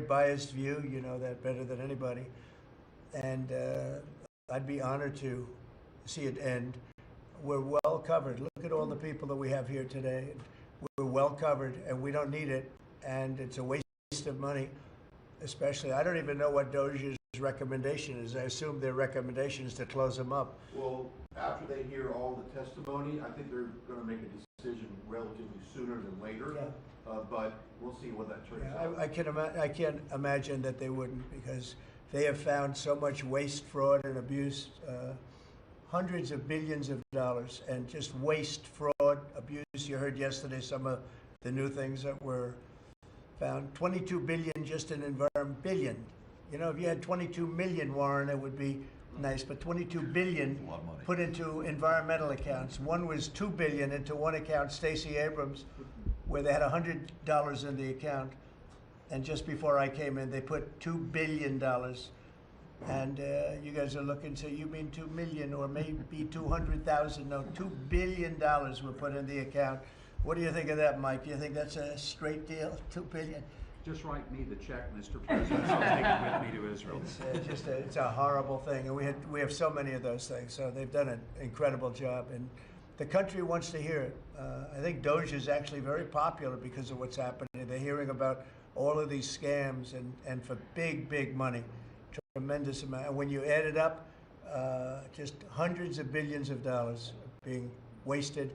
biased view. You know that better than anybody. And I'd be honored to see it end. We're well covered. Look at all the people that we have here today. We're well covered, and we don't need it. And it's a waste of money, especially. I don't even know what Doge's recommendation is. I assume their recommendation is to close them up. Well, after they hear all the testimony, I think they're going to make a decision relatively sooner than later. Yeah. But we'll see what that turns out. I can't imagine that they wouldn't, because they have found so much waste, fraud, and abuse, hundreds of billions of dollars, and just waste, fraud, abuse. You heard yesterday some of the new things that were found. 22 billion just in environment, billion. You know, if you had 22 million, Warren, it would be nice, but 22 billion put into environmental accounts. One was 2 billion into one account, Stacey Abrams, where they had $100 in the account. And just before I came in, they put $2 billion. And you guys are looking, so you mean 2 million or maybe 200,000? No, $2 billion were put in the account. What do you think of that, Mike? Do you think that's a straight deal, 2 billion? Just write me the check, Mr. President. I'll take it with me to Israel. It's a horrible thing, and we have so many of those things. So they've done an incredible job, and the country wants to hear it. I think Doge is actually very popular because of what's happening. They're hearing about all of these scams and for big money, tremendous amount. And when you add it up, just hundreds of billions of dollars being wasted,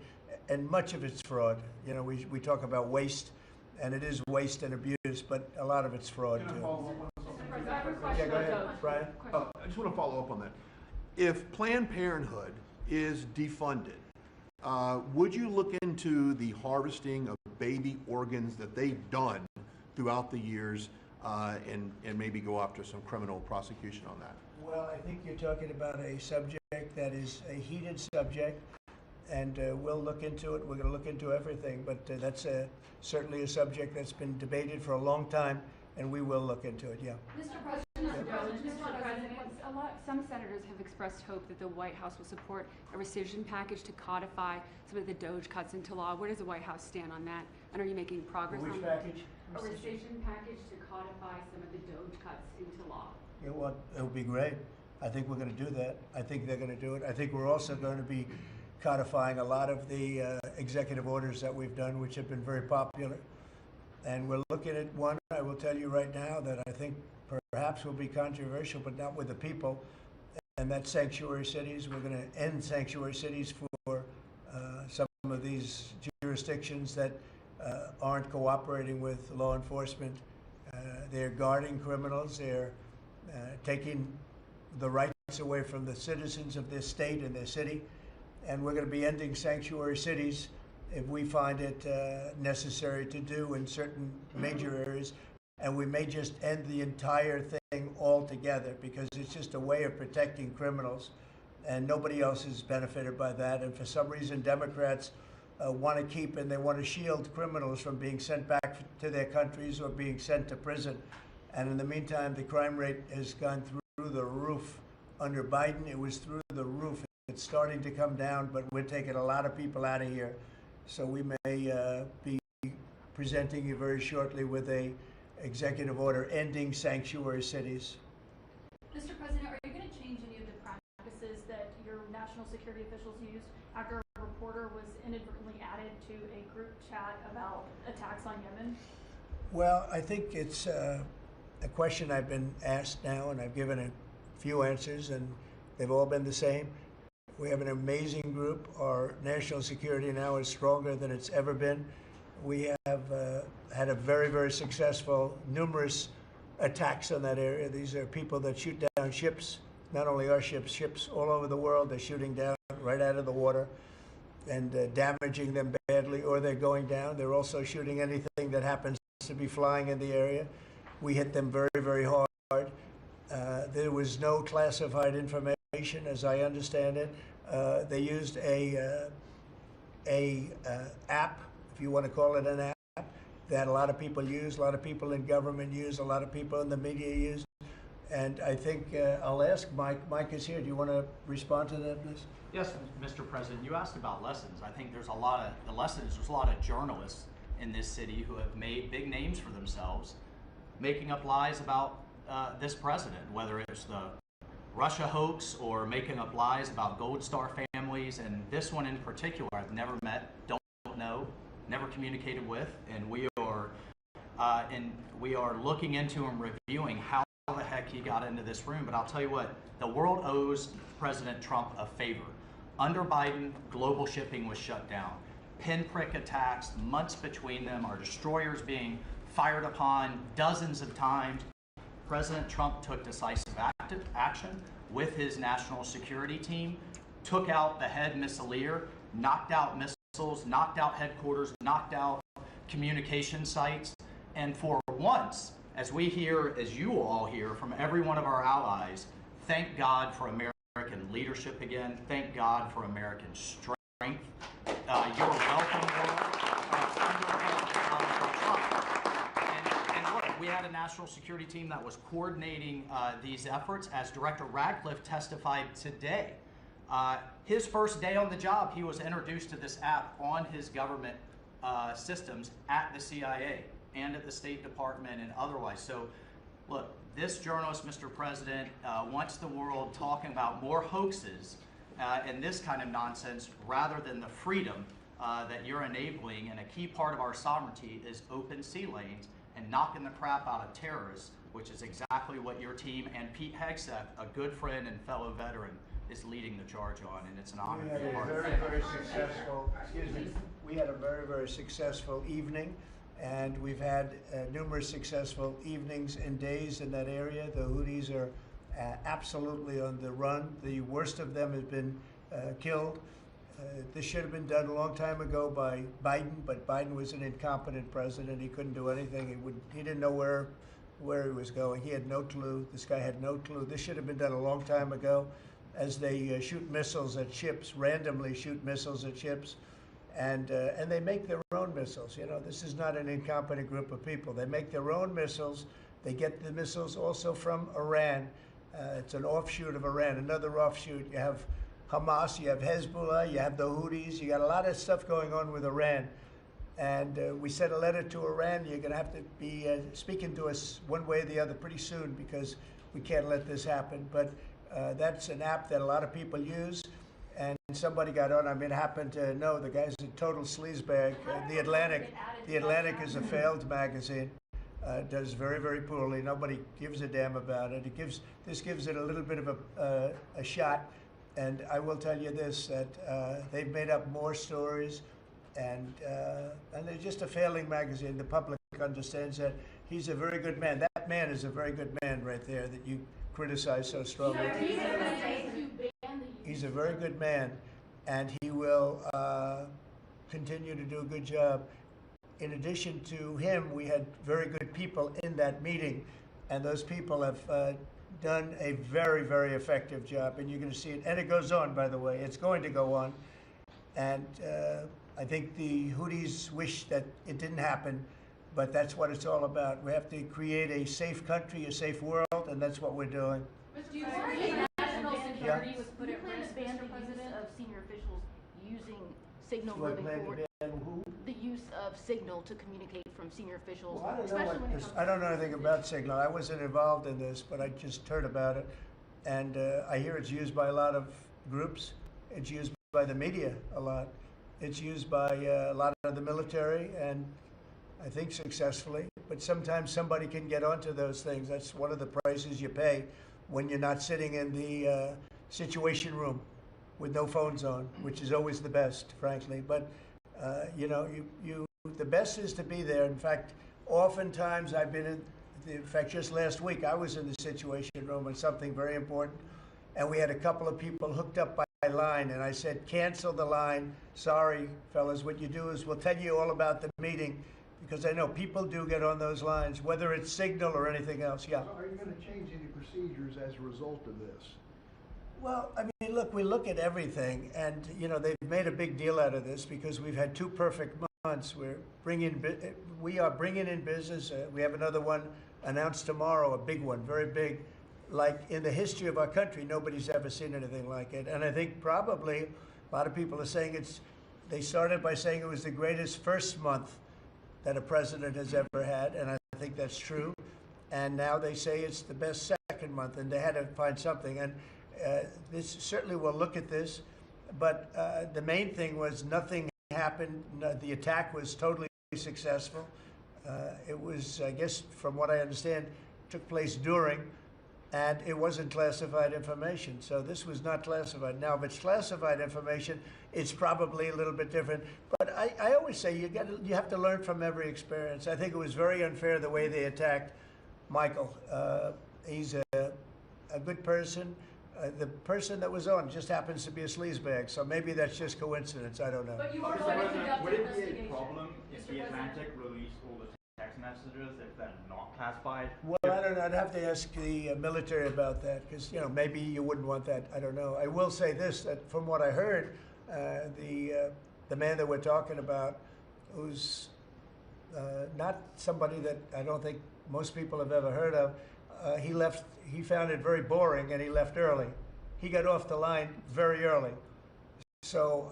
and much of it's fraud. You know, we talk about waste. And it is waste and abuse, but a lot of it's fraud too. Yeah, go ahead, Brian. I just want to follow up on that. If Planned Parenthood is defunded, would you look into the harvesting of baby organs that they've done throughout the years, and maybe go after some criminal prosecution on that? Well, I think you're talking about a subject that is a heated subject. And we'll look into it. We're going to look into everything, but that's certainly a subject that's been debated for a long time, and we will look into it. Yeah. Mr. President, some senators have expressed hope that the White House will support a rescission package to codify some of the Doge cuts into law. Where does the White House stand on that? And are you making progress on that? Which package? A rescission package to codify some of the Doge cuts into law. Yeah, well, it would be great. I think we're going to do that. I think they're going to do it. I think we're also going to be codifying a lot of the executive orders that we've done, which have been very popular. And we're looking at one, I will tell you right now, that I think perhaps will be controversial, but not with the people, and that's sanctuary cities. We're going to end sanctuary cities for some of these jurisdictions that aren't cooperating with law enforcement. They're guarding criminals. They're taking the rights away from the citizens of their state and their city. And we're going to be ending sanctuary cities if we find it necessary to do in certain major areas. And we may just end the entire thing altogether, because it's just a way of protecting criminals. And nobody else is benefited by that. And for some reason, Democrats want to keep and they want to shield criminals from being sent back to their countries or being sent to prison. And in the meantime, the crime rate has gone through the roof. Under Biden, it was through the roof. It's starting to come down, but we're taking a lot of people out of here. So we may be presenting you very shortly with a executive order ending sanctuary cities. Mr. President, are you going to change any of the practices that your national security officials used after a reporter was inadvertently added to a group chat about attacks on Yemen? Well, I think it's a question I've been asked now, and I've given a few answers, and they've all been the same. We have an amazing group. Our national security now is stronger than it's ever been. We have had a very successful, numerous attacks on that area. These are people that shoot down ships, not only our ships, ships all over the world. They're shooting down right out of the water and damaging them badly, or they're going down. They're also shooting anything that happens to be flying in the area. We hit them very hard. There was no classified information, as I understand it. They used a app, if you want to call it an app, that a lot of people use, a lot of people in government use, a lot of people in the media use. And I think I'll ask Mike. Mike is here. Do you want to respond to that, please? Yes, Mr. President. You asked about lessons. I think there's a lot of journalists in this city who have made big names for themselves, making up lies about this president, whether it's the Russia hoax or making up lies about Gold Star families. And this one in particular, I've never met, don't know, never communicated with, and we are looking into and reviewing how the heck he got into this room. But I'll tell you what, the world owes President Trump a favor. Under Biden, global shipping was shut down. Pinprick attacks, months between them, our destroyers being fired upon dozens of times. President Trump took decisive action with his national security team, took out the head missileer, knocked out missiles, knocked out headquarters, knocked out communication sites. And for once, as we hear, as you all hear from every one of our allies, thank God for American leadership again. Thank God for American strength. You're welcome, world. And look, we had a national security team that was coordinating these efforts. As Director Radcliffe testified today, his first day on the job, he was introduced to this app on his government systems at the CIA and at the State Department and otherwise. So, look, this journalist, Mr. President, wants the world talking about more hoaxes and this kind of nonsense rather than the freedom that you're enabling. And a key part of our sovereignty is open sea lanes and knocking the crap out of terrorists, which is exactly what your team and Pete Hegseth, a good friend and fellow veteran, is leading the charge on. And it's an honor to be part of it. We had a very, very successful evening. And we've had numerous successful evenings and days in that area. The Houthis are absolutely on the run. The worst of them has been killed. This should have been done a long time ago by Biden, but Biden was an incompetent president. He couldn't do anything. He didn't know where he was going. He had no clue. This guy had no clue. This should have been done a long time ago, as they shoot missiles at ships, randomly shoot missiles at ships. And they make their own missiles. You know, this is not an incompetent group of people. They make their own missiles. They get the missiles also from Iran. It's an offshoot of Iran, another offshoot. You have Hamas, you have Hezbollah, you have the Houthis. You got a lot of stuff going on with Iran. And we sent a letter to Iran. You're going to have to be speaking to us one way or the other pretty soon, because we can't let this happen. But that's an app that a lot of people use. And somebody got on. I mean, happened to know the guy's a total sleazebag. The Atlantic is a failed magazine. Does very, very poorly. Nobody gives a damn about it. This gives it a little bit of a shot. And I will tell you this, that they've made up more stories, and they're just a failing magazine. The public understands that. He's a very good man. That man is a very good man right there that you criticize so strongly. He's a very good man, and he will continue to do a good job. In addition to him, we had very good people in that meeting, and those people have done a very, very effective job, and you're going to see it. And it goes on, by the way. It's going to go on. And I think the Houthis wish that it didn't happen, but that's what it's all about. We have to create a safe country, a safe world, and that's what we're doing. Do you think national security was put at risk, Mr. President, of senior officials using Signal Do I moving plan to forward? ban who? The use of Signal to communicate from senior officials. Well, I don't know especially when it this, comes I don't to know anything about Signal. I wasn't involved in this, but I just heard about it. And I hear it's used by a lot of groups. It's used by the media a lot. It's used by a lot of the military, and I think successfully. But sometimes somebody can get onto those things. That's one of the prices you pay when you're not sitting in the situation room with no phones on, which is always the best, frankly. But you know, the best is to be there. In fact, oftentimes I've been in fact, just last week I was in the situation room on something very important, and we had a couple of people hooked up by line, and I said, cancel the line. Sorry, fellas, what you do is we'll tell you all about the meeting, because I know people do get on those lines, whether it's Signal or anything else. Yeah. So are you going to change any procedures as a result of this? Well, I mean, look, we look at everything, and you know, they've made a big deal out of this because we've had 2 perfect months. We are bringing in business. We have another one announced tomorrow, a big one, very big. Like in the history of our country, nobody's ever seen anything like it. And I think probably a lot of people are saying they started by saying it was the greatest first month that a president has ever had, and I think that's true. and now they say it's the best second month, and they had to find something. And this certainly will look at this, but the main thing was nothing happened. The attack was totally successful. It was, I guess, from what I understand, took place during, and it wasn't classified information. So this was not classified. Now, if it's classified information, it's probably a little bit different. But I always say you have to learn from every experience. I think it was very unfair the way they attacked Michael. He's a good person. The person that was on just happens to be a sleazebag, so maybe that's just coincidence. I don't know. But you are going to conduct Would an it be a investigation. problem if Mr. the President? Atlantic released all the text messages if they're not classified? Well, I don't know. I'd have to ask the military about that, because maybe you wouldn't want that. I don't know. I will say this: that from what I heard, the man that we're talking about, who's not somebody that I don't think most people have ever heard of, he left. He found it very boring, and he left early. He got off the line very early. So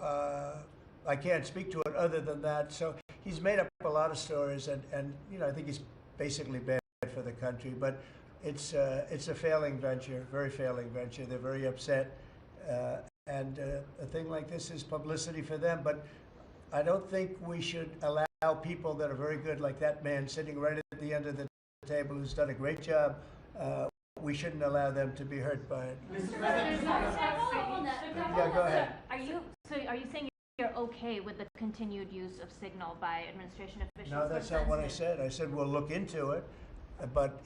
I can't speak to it other than that. So he's made up a lot of stories, and I think he's basically bad for the country. But it's a failing venture, very failing venture. They're very upset, and a thing like this is publicity for them. But I don't think we should allow people that are very good, like that man sitting right at the end of the table, who's done a great job. We shouldn't allow them to be hurt by it. Mr. President, can I follow up on that? Yeah, go ahead. Are you saying you're okay with the continued use of Signal by administration officials? No, that's not what I said. I said we'll look into it, but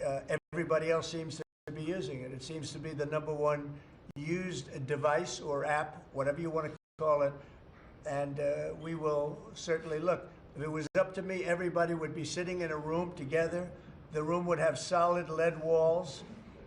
everybody else seems to be using it. It seems to be the #1 used device or app, whatever you want to call it, and we will certainly look. If it was up to me, everybody would be sitting in a room together. The room would have solid lead walls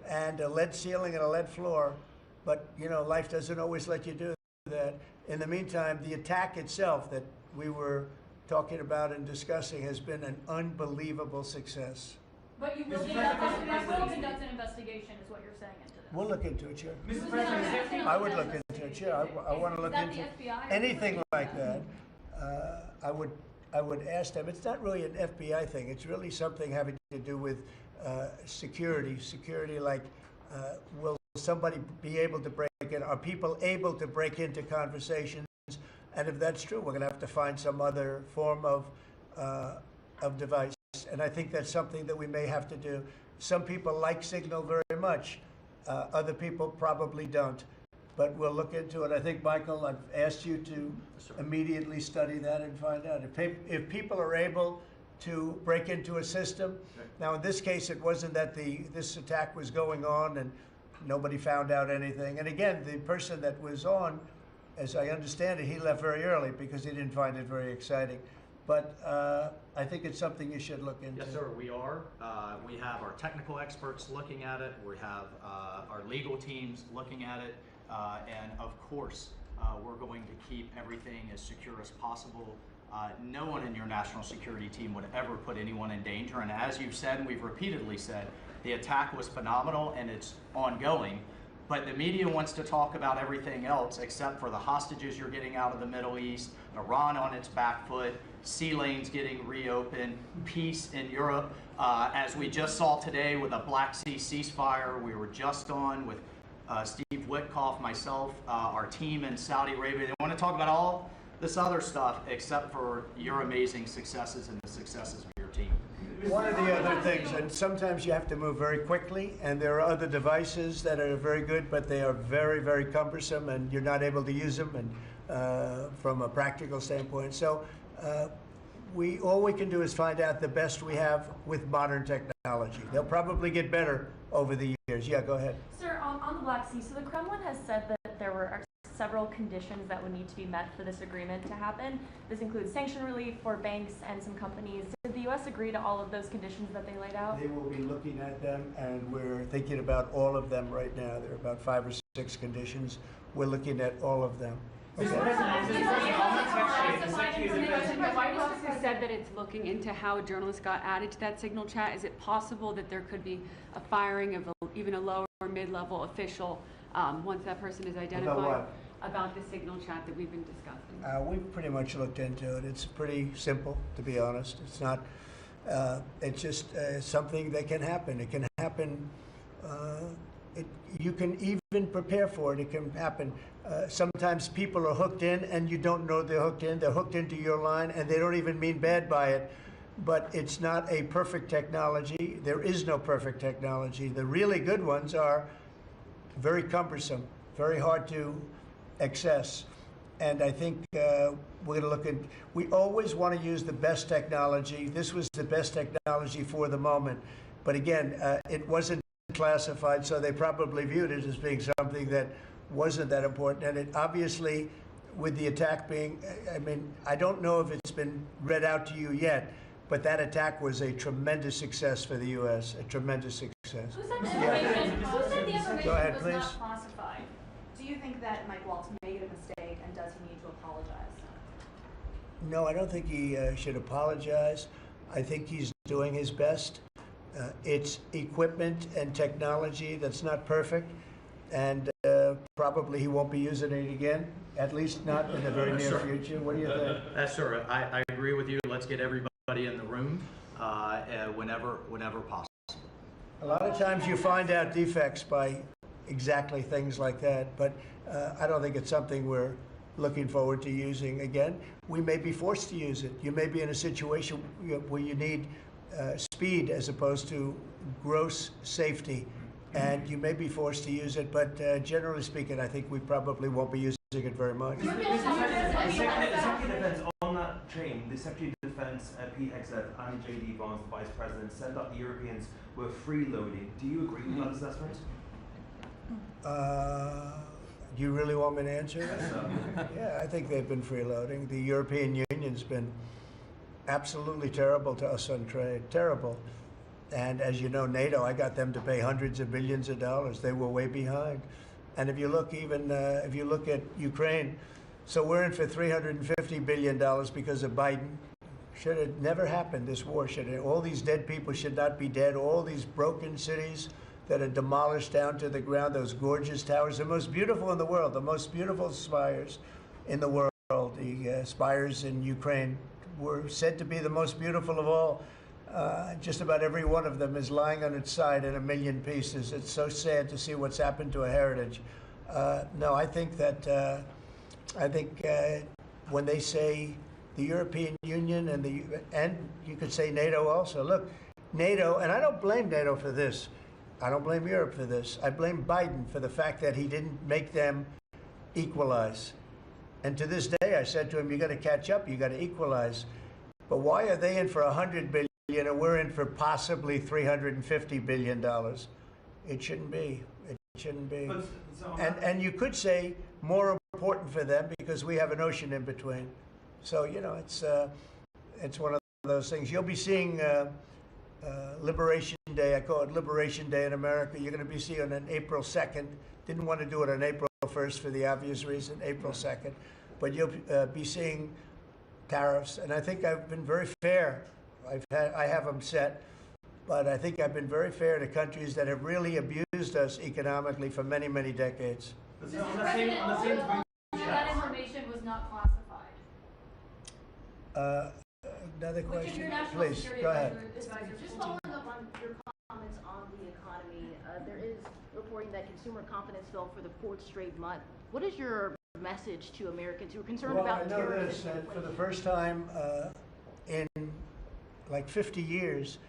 and a lead ceiling and a lead floor, but life doesn't always let you do that. In the meantime, the attack itself that we were talking about and discussing has been an unbelievable success. But you will conduct an investigation, is what you're saying into this. We'll look into it, sure. Mr. President, I would look into it, sure. I want to look Is that into the FBI? anything like that. I would ask them. It's not really an FBI thing. It's really something having to do with security. Security, like, will somebody be able to break in? Are people able to break into conversations? And if that's true, we're going to have to find some other form of device. And I think that's something that we may have to do. Some people like Signal very much. Other people probably don't. But we'll look into it. I think, Michael, I've asked you to immediately study that and find out. If people are able to break into a system, now in this case it wasn't that this attack was going on and nobody found out anything. And again, the person that was on, as I understand it, he left very early because he didn't find it very exciting. But I think it's something you should look into. Yes, sir, we are. We have our technical experts looking at it. We have our legal teams looking at it. And of course, we're going to keep everything as secure as possible. No one in your national security team would ever put anyone in danger. And as you've said, and we've repeatedly said, the attack was phenomenal and it's ongoing. But the media wants to talk about everything else except for the hostages you're getting out of the Middle East, Iran on its back foot, sea lanes getting reopened, peace in Europe. As we just saw today with a Black Sea ceasefire, we were just on with Steve Witkoff, myself, our team in Saudi Arabia. They want to talk about all this other stuff except for your amazing successes and the successes of your team. One of the other things, and sometimes you have to move very quickly, and there are other devices that are very good, but they are very, very cumbersome, and you're not able to use them and from a practical standpoint. So all we can do is find out the best we have with modern technology. They'll probably get better over the years. Yeah, go ahead. Sir, on the Black Sea, so the Kremlin has said that there were several conditions that would need to be met for this agreement to happen. This includes sanction relief for banks and some companies. Did the U.S. agree to all of those conditions that they laid out? They will be looking at them, and we're thinking about all of them right now. There are about 5 or 6 conditions. We're looking at all of them. Okay. The White House has said that it's looking into how a journalist got added to that Signal chat. Is it possible that there could be a firing of even a lower or mid-level official once that person is identified? About what? About the Signal chat that we've been discussing. We've pretty much looked into it. It's pretty simple, to be honest. It's not It's just something that can happen. It can happen. You can even prepare for it. It can happen. Sometimes people are hooked in and you don't know they're hooked in. They're hooked into your line and they don't even mean bad by it. But it's not a perfect technology. There is no perfect technology. The really good ones are very cumbersome, very hard to access. And I think we're going to look at, we always want to use the best technology. This was the best technology for the moment. But again, it wasn't classified, so they probably viewed it as being something that wasn't that important. And it obviously, with the attack being, I mean, I don't know if it's been read out to you yet, but that attack was a tremendous success for the U.S., a tremendous success. Who said the information, Go ahead, was please. not classified? Do you think that Mike Waltz made a mistake, and does he need to apologize? No, I don't think he should apologize. I think he's doing his best. It's equipment and technology that's not perfect, and probably he won't be using it again, at least not in the very near future. What do you think? Sir, I agree with you. Let's get everybody in the room whenever possible. A lot of times you find out defects by exactly things like that, but I don't think it's something we're looking forward to using again. We may be forced to use it. You may be in a situation where you need speed as opposed to gross safety, and you may be forced to use it, but generally speaking, I think we probably won't be using it very much. The Secretary of Defense, on that chain, the Secretary of Defense, Pete Hegseth, and J.D. Vance, the Vice President, said that the Europeans were freeloading. Do you agree with that assessment? Do you really want me to answer that? Yeah, I think they've been freeloading. The European Union's been absolutely terrible to us on trade, terrible. And as you know, NATO, I got them to pay hundreds of billions of dollars. They were way behind. And if you look if you look at Ukraine, so we're in for $350 billion because of Biden. Should have never happened, this war. All these dead people should not be dead. All these broken cities that are demolished down to the ground, those gorgeous towers, the most beautiful in the world, the most beautiful spires in the world. The spires in Ukraine were said to be the most beautiful of all. Just about every one of them is lying on its side in a million pieces. It's so sad to see what's happened to a heritage. No, I think that, when they say the European Union and you could say NATO also, look, NATO, and I don't blame NATO for this. I don't blame Europe for this. I blame Biden for the fact that he didn't make them equalize. And to this day, I said to him, you got to catch up, you got to equalize. But why are they in for $100 billion and we're in for possibly $350 billion? It shouldn't be. It shouldn't be. And you could say more important for them because we have an ocean in between. So, you know, it's one of those things. You'll be seeing Liberation Day. I call it Liberation Day in America. You're going to be seeing on April 2nd. Didn't want to do it on April 1st for the obvious reason, April 2nd. But you'll be seeing tariffs. And I think I've been very fair. I have them set. But I think I've been very fair to countries that have really abused us economically for many, many decades. Mr. President, that information was not classified. Another Which of question? your national Please, security go ahead. advisors Just following up on your comments on the economy, there is reporting that consumer confidence fell for the fourth straight month. What is your message to Americans who are concerned about I know this, terrorism? for the first time in like 50 years,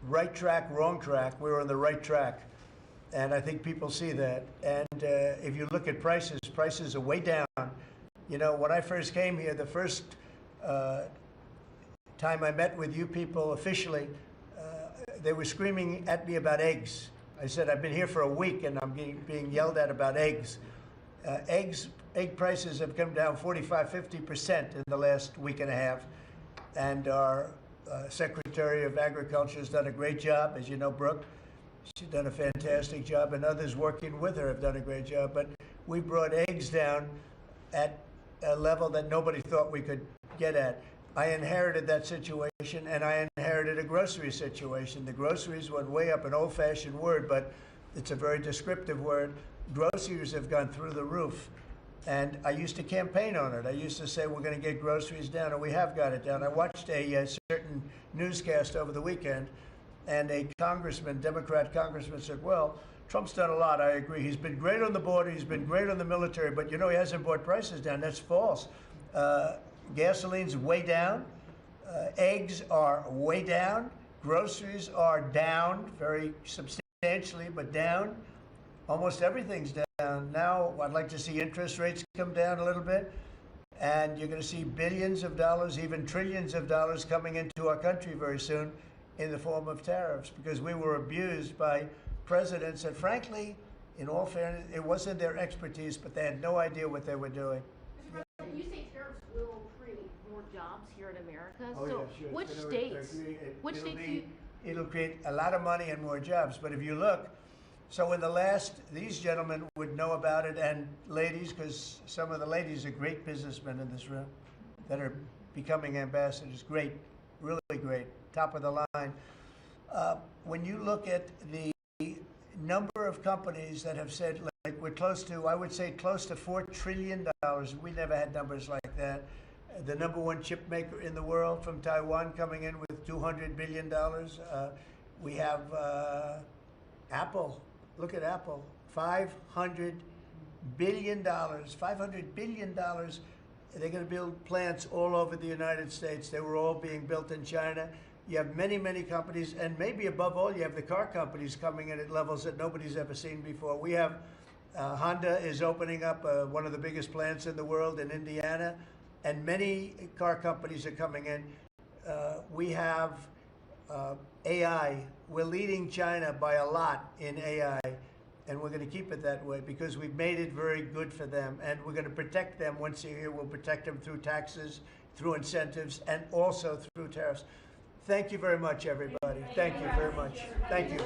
right track, wrong track, we were on the right track. And I think people see that. And if you look at prices, prices are way down. You know, when I first came here, the first time I met with you people officially, they were screaming at me about eggs. I said, I've been here for a week and I'm being yelled at about eggs. Egg prices have come down 45, 50% in the last week and a half. And our Secretary of Agriculture has done a great job. As you know, Brooke, she's done a fantastic job, and others working with her have done a great job. But we brought eggs down at a level that nobody thought we could get at. I inherited that situation, and I inherited a grocery situation. The groceries went way up, an old-fashioned word, but it's a very descriptive word. Groceries have gone through the roof. And I used to campaign on it. I used to say we're going to get groceries down, and we have got it down. I watched a certain newscast over the weekend, and a congressman, Democrat congressman, said, well, Trump's done a lot. I agree. He's been great on the border. He's been great on the military. But, you know, he hasn't brought prices down. That's false. Gasoline's way down. Eggs are way down. Groceries are down very substantially, but down. Almost everything's down. Now, I'd like to see interest rates come down a little bit. And you're going to see billions of dollars, even trillions of dollars coming into our country very soon in the form of tariffs, because we were abused by presidents that, frankly, in all fairness, it wasn't their expertise, but they had no idea what they were doing. Mr. President, you say tariffs will create more jobs here in America. Oh, So yeah, sure. which It'll- states, which it'll states be- you, It'll create a lot of money and more jobs. But if you look, so in the last, these gentlemen would know about it, and ladies, because some of the ladies are great businessmen in this room that are becoming ambassadors. Great, really great, top of the line. When you look at the number of companies that have said, like, we're close to, I would say close to $4 trillion. We never had numbers like that. The #1 chip maker in the world from Taiwan coming in with $200 billion. We have Apple. Look at Apple. $500 billion. $500 billion. They're going to build plants all over the United States. They were all being built in China. You have many, many companies, and maybe above all, you have the car companies coming in at levels that nobody's ever seen before. We have Honda is opening up one of the biggest plants in the world in Indiana, and many car companies are coming in. We have AI. We're leading China by a lot in AI, and we're going to keep it that way because we've made it very good for them, and we're going to protect them once a year. We'll protect them through taxes, through incentives, and also through tariffs. Thank you very much, everybody. Thank you very much. Thank you.